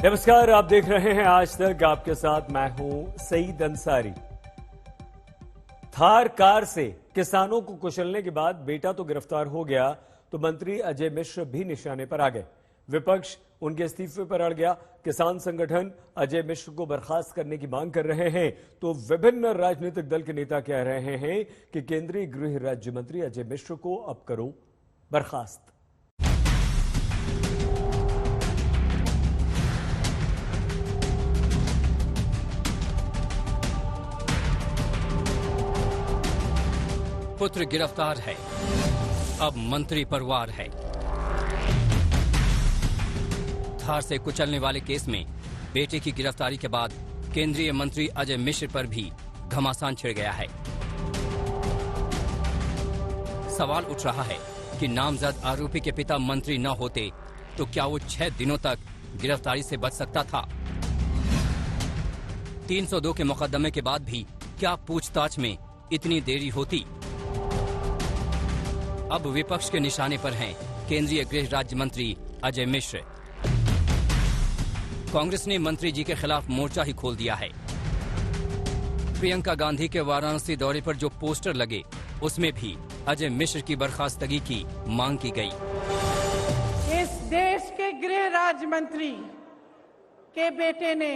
नमस्कार, आप देख रहे हैं आज तक। आपके साथ मैं हूं सईद अंसारी। थार कार से किसानों को कुचलने के बाद बेटा तो गिरफ्तार हो गया, तो मंत्री अजय मिश्र भी निशाने पर आ गए। विपक्ष उनके इस्तीफे पर अड़ गया। किसान संगठन अजय मिश्र को बर्खास्त करने की मांग कर रहे हैं, तो विभिन्न राजनीतिक दल के नेता कह रहे हैं कि केंद्रीय गृह राज्य मंत्री अजय मिश्र को अब करो बर्खास्त। पुत्र गिरफ्तार है, अब मंत्री पर वार है। थार से कुचलने वाले केस में बेटे की गिरफ्तारी के बाद केंद्रीय मंत्री अजय मिश्र पर भी घमासान छिड़ गया है। सवाल उठ रहा है कि नामजद आरोपी के पिता मंत्री न होते तो क्या वो 6 दिनों तक गिरफ्तारी से बच सकता था? 302 के मुकदमे के बाद भी क्या पूछताछ में इतनी देरी होती? अब विपक्ष के निशाने पर हैं केंद्रीय गृह राज्य मंत्री अजय मिश्र। कांग्रेस ने मंत्री जी के खिलाफ मोर्चा ही खोल दिया है। प्रियंका गांधी के वाराणसी दौरे पर जो पोस्टर लगे, उसमें भी अजय मिश्र की बर्खास्तगी की मांग की गई। इस देश के गृह राज्य मंत्री के बेटे ने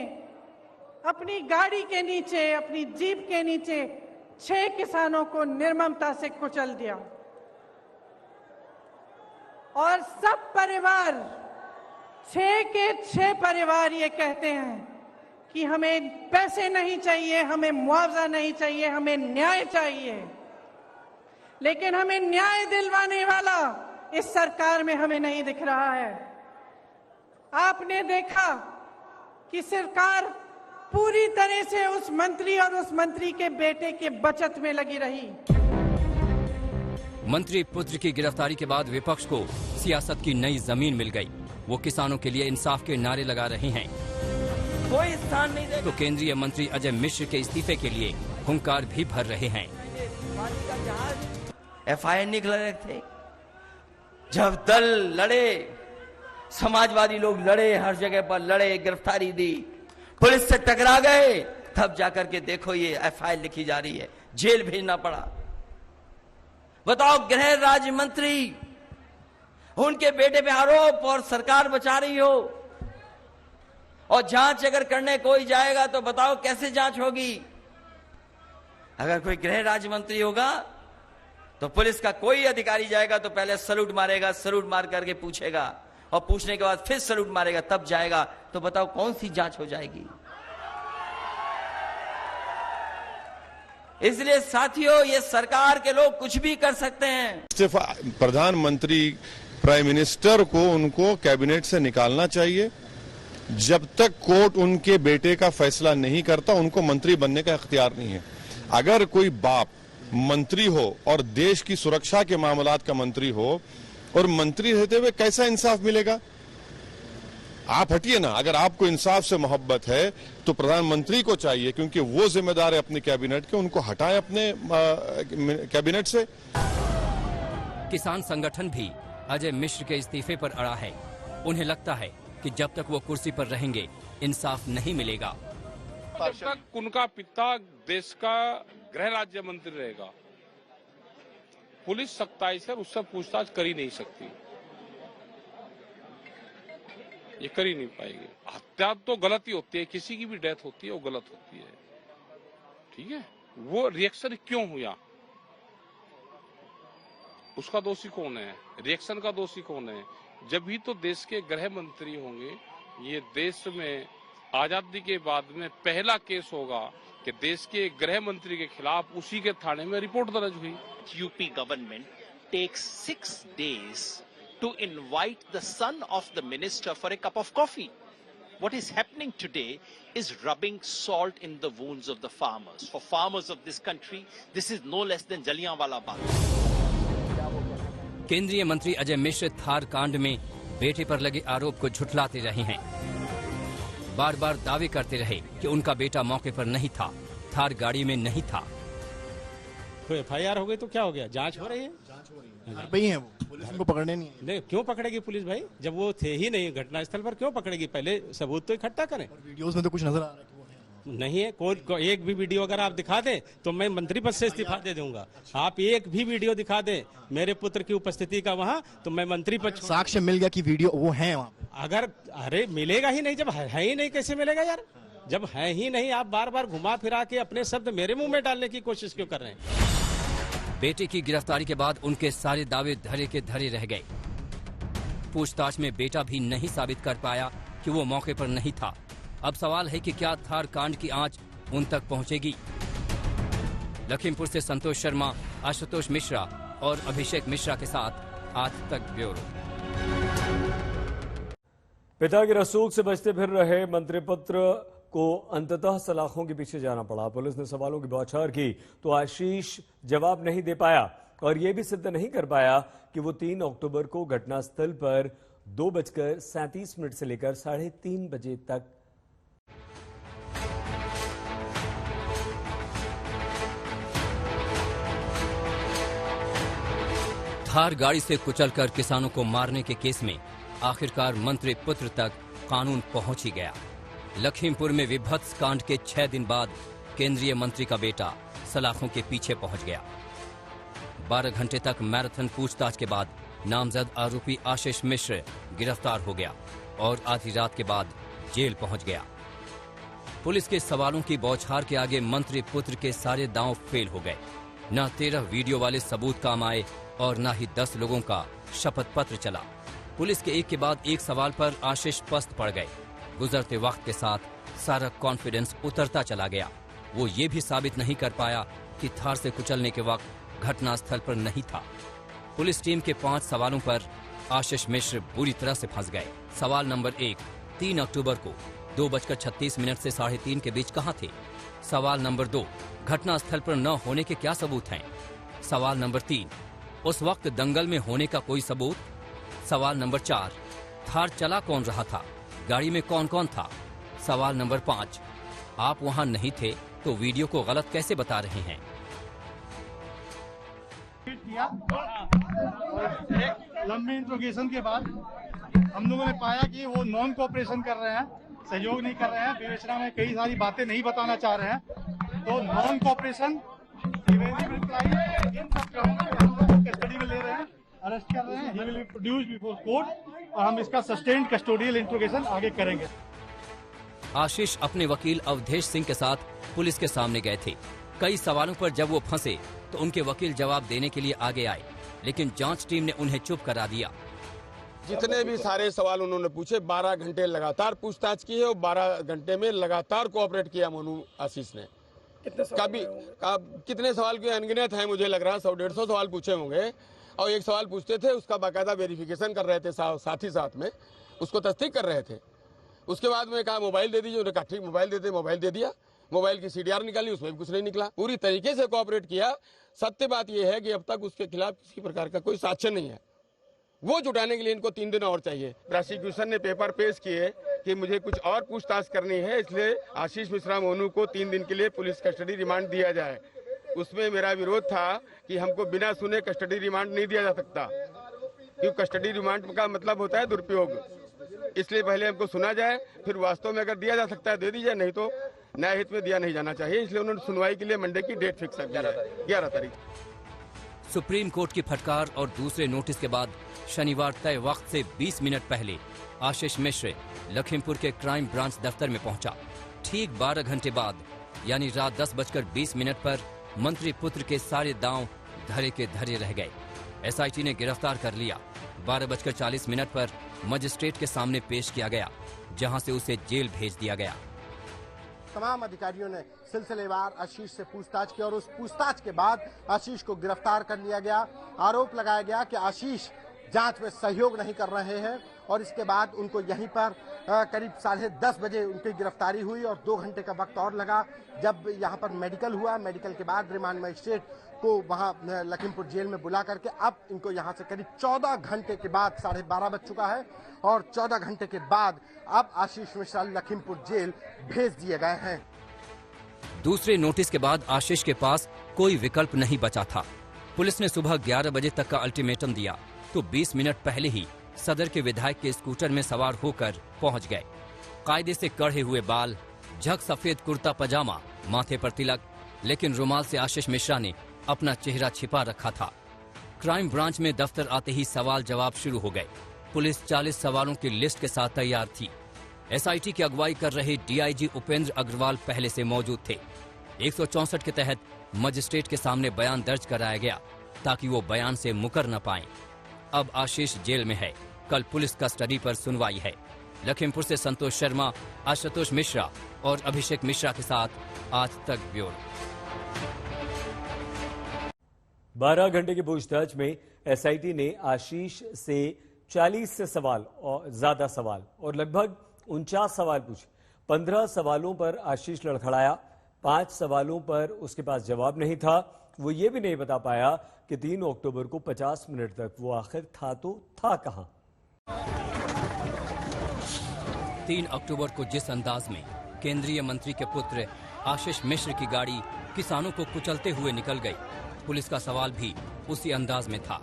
अपनी गाड़ी के नीचे, अपनी जीप के नीचे 6 किसानों को निर्ममता से कुचल दिया और सब परिवार, 6 के 6 परिवार ये कहते हैं कि हमें पैसे नहीं चाहिए, हमें मुआवजा नहीं चाहिए, हमें न्याय चाहिए। लेकिन हमें न्याय दिलवाने वाला इस सरकार में हमें नहीं दिख रहा है। आपने देखा कि सरकार पूरी तरह से उस मंत्री और उस मंत्री के बेटे के बचत में लगी रही। मंत्री पुत्र की गिरफ्तारी के बाद विपक्ष को सियासत की नई जमीन मिल गई। वो किसानों के लिए इंसाफ के नारे लगा रहे हैं। कोई स्थान नहीं देगा। तो केंद्रीय मंत्री अजय मिश्र के इस्तीफे के लिए हुंकार भी भर रहे हैं। FIR निकल रहे थे, जब दल लड़े, समाजवादी लोग लड़े, हर जगह पर लड़े, गिरफ्तारी दी, पुलिस से टकरा गए, तब जाकर के देखो ये FIR लिखी जा रही है, जेल भेजना पड़ा। बताओ, गृह राज्य मंत्री, उनके बेटे पे आरोप और सरकार बचा रही हो, और जांच अगर करने कोई जाएगा तो बताओ कैसे जांच होगी? अगर कोई गृह राज्य मंत्री होगा तो पुलिस का कोई अधिकारी जाएगा तो पहले सलूट मारेगा, सलूट मार करके पूछेगा, और पूछने के बाद फिर सलूट मारेगा, तब जाएगा। तो बताओ कौन सी जांच हो जाएगी? इसलिए साथियों, ये सरकार के लोग कुछ भी कर सकते हैं। प्रधानमंत्री, प्राइम मिनिस्टर को उनको कैबिनेट से निकालना चाहिए। जब तक कोर्ट उनके बेटे का फैसला नहीं करता, उनको मंत्री बनने का इख्तियार नहीं है। अगर कोई बाप मंत्री हो और देश की सुरक्षा के मामलात का मंत्री हो, और मंत्री रहते हुए कैसा इंसाफ मिलेगा? आप हटिए ना। अगर आपको इंसाफ से मोहब्बत है तो प्रधानमंत्री को चाहिए, क्योंकि वो जिम्मेदार है अपने कैबिनेट के, उनको हटाएं अपने कैबिनेट से। किसान संगठन भी अजय मिश्र के इस्तीफे पर अड़ा है। उन्हें लगता है कि जब तक वो कुर्सी पर रहेंगे, इंसाफ नहीं मिलेगा। जब तक उनका पिता देश का गृह राज्य मंत्री रहेगा, पुलिस सख्ताई से उससे पूछताछ कर ही नहीं सकती, ये कर ही नहीं पाएगी। हत्या तो गलती होती है, किसी की भी डेथ होती है वो गलत होती है, ठीक है? वो रिएक्शन क्यों हुआ, उसका दोषी कौन है? रिएक्शन का दोषी कौन है? जब भी तो देश के गृह मंत्री होंगे। ये देश में आजादी के बाद में पहला केस होगा कि देश के गृह मंत्री के खिलाफ उसी के थाने में रिपोर्ट दर्ज हुई। UP government takes 6 days to invite the son of the minister for a cup of coffee. What is happening today is rubbing salt in the wounds of the farmers. For farmers of this country, this is no less than Jallianwala Bagh. केंद्रीय मंत्री अजय मिश्र थार कांड में बेटे पर लगे आरोप को झुठलाते रहे हैं। बार बार दावे करते रहे कि उनका बेटा मौके पर नहीं था, थार गाड़ी में नहीं था। कोई FIR हो गई तो क्या हो गया, जांच हो रही है। घर पे ही है वो, पुलिस उनको पकड़ने नहीं है। नहीं, क्यों पकड़ेगी पुलिस भाई, जब वो थे ही नहीं घटनास्थल पर, क्यों पकड़ेगी, पहले सबूत तो इकट्ठा करें। वीडियोस में तो कुछ नजर आ रहा है कि वो है। नहीं है, कोई एक भी वीडियो अगर आप दिखा दें तो मैं मंत्री पद से इस्तीफा दे दूंगा। आप एक भी वीडियो दिखा दें मेरे पुत्र की उपस्थिति का वहां, तो मैं मंत्री पद। साक्ष्य मिल गया कि वीडियो वो है वहाँ पे। अगर अरे मिलेगा ही नहीं, जब है ही नहीं कैसे मिलेगा यार, जब है ही नहीं आप बार बार घुमा फिरा के अपने शब्द मेरे मुंह में डालने की कोशिश क्यों कर रहे हैं। बेटे की गिरफ्तारी के बाद उनके सारे दावे धरे के धरे रह गए। पूछताछ में बेटा भी नहीं साबित कर पाया कि वो मौके पर नहीं था। अब सवाल है कि क्या थार कांड की आंच उन तक पहुंचेगी। लखीमपुर से संतोष शर्मा, आशुतोष मिश्रा और अभिषेक मिश्रा के साथ आज तक ब्यूरो। पिता की रसूख से बचते फिर रहे मंत्री पुत्र को अंततः सलाखों के पीछे जाना पड़ा। पुलिस ने सवालों की बौछार की तो आशीष जवाब नहीं दे पाया और यह भी सिद्ध नहीं कर पाया कि वो 3 अक्टूबर को घटनास्थल पर 2:37 से लेकर 3:30 बजे तक थार गाड़ी से कुचलकर किसानों को मारने के केस में आखिरकार मंत्री पुत्र तक कानून पहुंच ही गया। लखीमपुर में विभत्स कांड के 6 दिन बाद केंद्रीय मंत्री का बेटा सलाखों के पीछे पहुंच गया। 12 घंटे तक मैराथन पूछताछ के बाद नामजद आरोपी आशीष मिश्र गिरफ्तार हो गया और आधी रात के बाद जेल पहुंच गया। पुलिस के सवालों की बौछार के आगे मंत्री पुत्र के सारे दांव फेल हो गए। न 13 वीडियो वाले सबूत काम आए और न ही 10 लोगों का शपथ पत्र चला। पुलिस के एक के बाद एक सवाल पर आशीष पस्त पड़ गए। गुजरते वक्त के साथ सारा कॉन्फिडेंस उतरता चला गया। वो ये भी साबित नहीं कर पाया कि थार से कुचलने के वक्त घटनास्थल पर नहीं था। पुलिस टीम के 5 सवालों पर आशीष मिश्र बुरी तरह से फंस गए। सवाल नंबर 1, 3 अक्टूबर को 2:36 से 3:30 के बीच कहां थे। सवाल नंबर 2, घटनास्थल पर न होने के क्या सबूत हैं। सवाल नंबर 3, उस वक्त दंगल में होने का कोई सबूत। सवाल नंबर 4, थार चला कौन रहा था, गाड़ी में कौन कौन था। सवाल नंबर 5, आप वहां नहीं थे तो वीडियो को गलत कैसे बता रहे हैं। एक लंबे इंट्रोगेशन के बाद हम लोगों ने पाया कि वो नॉन कोऑपरेशन कर रहे हैं, सहयोग नहीं कर रहे हैं, विवेचना में कई सारी बातें नहीं बताना चाह रहे हैं। तो नॉन कोऑपरेशन, इन सब कस्टडी में ले रहे हैं, अरेस्ट कर रहे हैं। He will be produced before court और हम इसका सस्टेन्ड कस्टोडियल इंट्रोगेशन आगे करेंगे। आशीष अपने वकील अवधेश सिंह के साथ पुलिस के सामने गए थे। कई सवालों पर जब वो फंसे तो उनके वकील जवाब देने के लिए आगे आए, लेकिन जांच टीम ने उन्हें चुप करा दिया। जितने भी सारे सवाल उन्होंने पूछे, 12 घंटे लगातार पूछताछ की है और 12 घंटे में लगातार कोऑपरेट किया मोनू आशीष ने। कितने सवाल के अनगिनत हैं, मुझे लग रहा है 100-150 सवाल पूछे होंगे और एक सवाल पूछते थे उसका बाकायदा वेरिफिकेशन कर रहे थे, साथ ही साथ में उसको तस्दीक कर रहे थे। उसके बाद में कहा मोबाइल दे दीजिए, उन्होंने कहा ठीक मोबाइल देते, मोबाइल दे दिया। मोबाइल की CDR निकाली, उसमें भी कुछ नहीं निकला। पूरी तरीके से कोऑपरेट किया। सत्य बात यह है कि अब तक उसके खिलाफ किसी प्रकार का कोई साक्ष्य नहीं है। वो जुटाने के लिए इनको 3 दिन और चाहिए। प्रोसिक्यूशन ने पेपर पेश किए कि मुझे कुछ और पूछताछ करनी है, इसलिए आशीष मिश्रा मोनू को 3 दिन के लिए पुलिस कस्टडी रिमांड दिया जाए। उसमें मेरा विरोध था कि हमको बिना सुने कस्टडी रिमांड नहीं दिया जा सकता, क्योंकि कस्टडी रिमांड का मतलब होता है दुरुपयोग। इसलिए पहले हमको सुना जाए, फिर वास्तव में अगर दिया जा सकता है दे दीजिए, नहीं तो न्याय हित में दिया नहीं जाना चाहिए। इसलिए उन्होंने सुनवाई के लिए मंडे की डेट फिक्स कर 11 तारीख। सुप्रीम कोर्ट की फटकार और दूसरे नोटिस के बाद शनिवार तय वक्त से 20 मिनट पहले आशीष मिश्र लखीमपुर के क्राइम ब्रांच दफ्तर में पहुंचा। ठीक 12 घंटे बाद यानी रात 10:20 पर मंत्री पुत्र के सारे दांव धरे के धरे रह गए। SIT ने गिरफ्तार कर लिया। 12:40 पर मजिस्ट्रेट के सामने पेश किया गया, जहां से उसे जेल भेज दिया गया। तमाम अधिकारियों ने सिलसिलेवार आशीष से पूछताछ की और उस पूछताछ के बाद आशीष को गिरफ्तार कर लिया गया। आरोप लगाया गया कि आशीष जांच में सहयोग नहीं कर रहे हैं और इसके बाद उनको यहीं पर करीब 10:30 बजे उनकी गिरफ्तारी हुई और 2 घंटे का वक्त और लगा। जब यहाँ पर मेडिकल हुआ, मेडिकल के बाद रिमांड मजिस्ट्रेट को वहाँ लखीमपुर जेल में बुला करके अब इनको यहाँ से करीब 14 घंटे के बाद 12:30 बज चुका है और 14 घंटे के बाद अब आशीष मिश्रा लखीमपुर जेल भेज दिए गए हैं। दूसरे नोटिस के बाद आशीष के पास कोई विकल्प नहीं बचा था। पुलिस ने सुबह 11 बजे तक का अल्टीमेटम दिया तो 20 मिनट पहले ही सदर के विधायक के स्कूटर में सवार होकर पहुंच गए। कायदे से कढ़े हुए बाल, झक सफेद कुर्ता पजामा, माथे पर तिलक, लेकिन रुमाल से आशीष मिश्रा ने अपना चेहरा छिपा रखा था। क्राइम ब्रांच में दफ्तर आते ही सवाल जवाब शुरू हो गए। पुलिस 40 सवालों की लिस्ट के साथ तैयार थी। एसआईटी की अगुवाई कर रहे डीआईजी उपेंद्र अग्रवाल पहले से मौजूद थे। 164 के तहत मजिस्ट्रेट के सामने बयान दर्ज कराया गया ताकि वो बयान से मुकर न पाएं। अब आशीष जेल में है, कल पुलिस कस्टडी पर सुनवाई है। लखीमपुर से संतोष शर्मा, आशुतोष मिश्रा और अभिषेक मिश्रा के साथ आज तक ब्यूरो। 12 घंटे की पूछताछ में एसआईटी ने आशीष से 40 से सवाल और ज्यादा सवाल और लगभग 49 सवाल पूछे। 15 सवालों पर आशीष लड़खड़ाया, 5 सवालों पर उसके पास जवाब नहीं था। वो ये भी नहीं बता पाया कि 3 अक्टूबर को 50 मिनट तक वो आखिर था तो था कहां। 3 अक्टूबर को जिस अंदाज में केंद्रीय मंत्री के पुत्र आशीष मिश्र की गाड़ी किसानों को कुचलते हुए निकल गई, पुलिस का सवाल भी उसी अंदाज में था।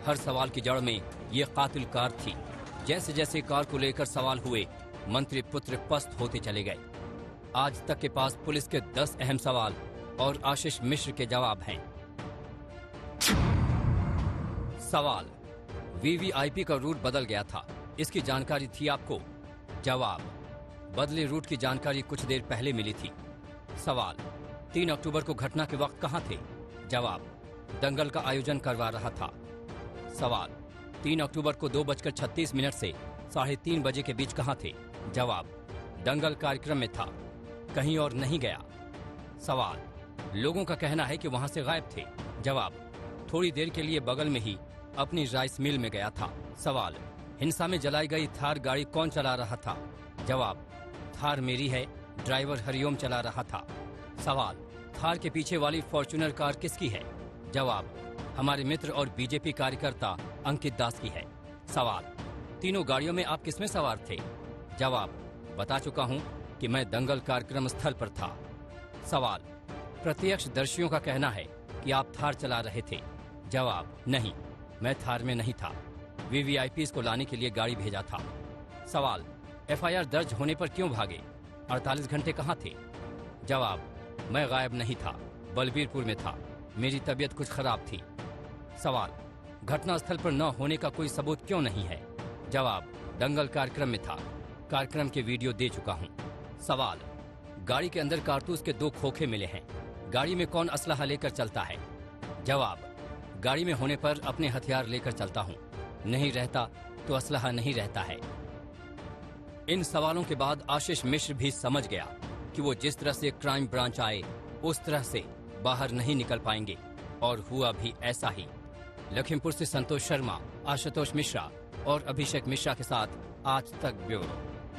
हर सवाल की जड़ में ये कातिल कार थी। जैसे जैसे कार को लेकर सवाल हुए, मंत्री पुत्र पस्त होते चले गए। आज तक के पास पुलिस के 10 अहम सवाल और आशीष मिश्र के जवाब हैं। सवाल: वीवीआईपी का रूट बदल गया था, इसकी जानकारी थी आपको? जवाब: बदले रूट की जानकारी कुछ देर पहले मिली थी। सवाल: 3 अक्टूबर को घटना के वक्त कहां थे? जवाब: दंगल का आयोजन करवा रहा था। सवाल: 3 अक्टूबर को 2:36 से 3:30 बजे के बीच कहां थे? जवाब: दंगल कार्यक्रम में था, कहीं और नहीं गया। सवाल: लोगों का कहना है कि वहां से गायब थे। जवाब: थोड़ी देर के लिए बगल में ही अपनी राइस मिल में गया था। सवाल: हिंसा में जलाई गई थार गाड़ी कौन चला रहा था? जवाब: थार मेरी है, ड्राइवर हरिओम चला रहा था। सवाल: थार के पीछे वाली फॉर्च्यूनर कार किसकी है? जवाब: हमारे मित्र और बीजेपी कार्यकर्ता अंकित दास की है। सवाल: तीनों गाड़ियों में आप किसमें सवार थे? जवाब: बता चुका हूं कि मैं दंगल कार्यक्रम स्थल पर था। सवाल: प्रत्यक्षदर्शियों का कहना है कि आप थार चला रहे थे। जवाब: नहीं, मैं थार में नहीं था, वीवीआईपीज़ को लाने के लिए गाड़ी भेजा था। सवाल: एफआईआर दर्ज होने पर क्यों भागे? 48 घंटे कहां थे? जवाब: मैं गायब नहीं था, बलबीरपुर में था, मेरी तबीयत कुछ खराब थी। सवाल: घटनास्थल पर न होने का कोई सबूत क्यों नहीं है? जवाब: दंगल कार्यक्रम में था, कार्यक्रम के वीडियो दे चुका हूं। सवाल: गाड़ी के अंदर कारतूस के 2 खोखे मिले हैं, गाड़ी में कौन असलहा लेकर चलता है? जवाब: गाड़ी में होने पर अपने हथियार लेकर चलता हूं, नहीं रहता तो असलहा नहीं रहता है। इन सवालों के बाद आशीष मिश्र भी समझ गया कि वो जिस तरह से क्राइम ब्रांच आए उस तरह से बाहर नहीं निकल पाएंगे, और हुआ भी ऐसा ही। लखीमपुर से संतोष शर्मा, आशुतोष मिश्रा और अभिषेक मिश्रा के साथ आज तक ब्यूरो।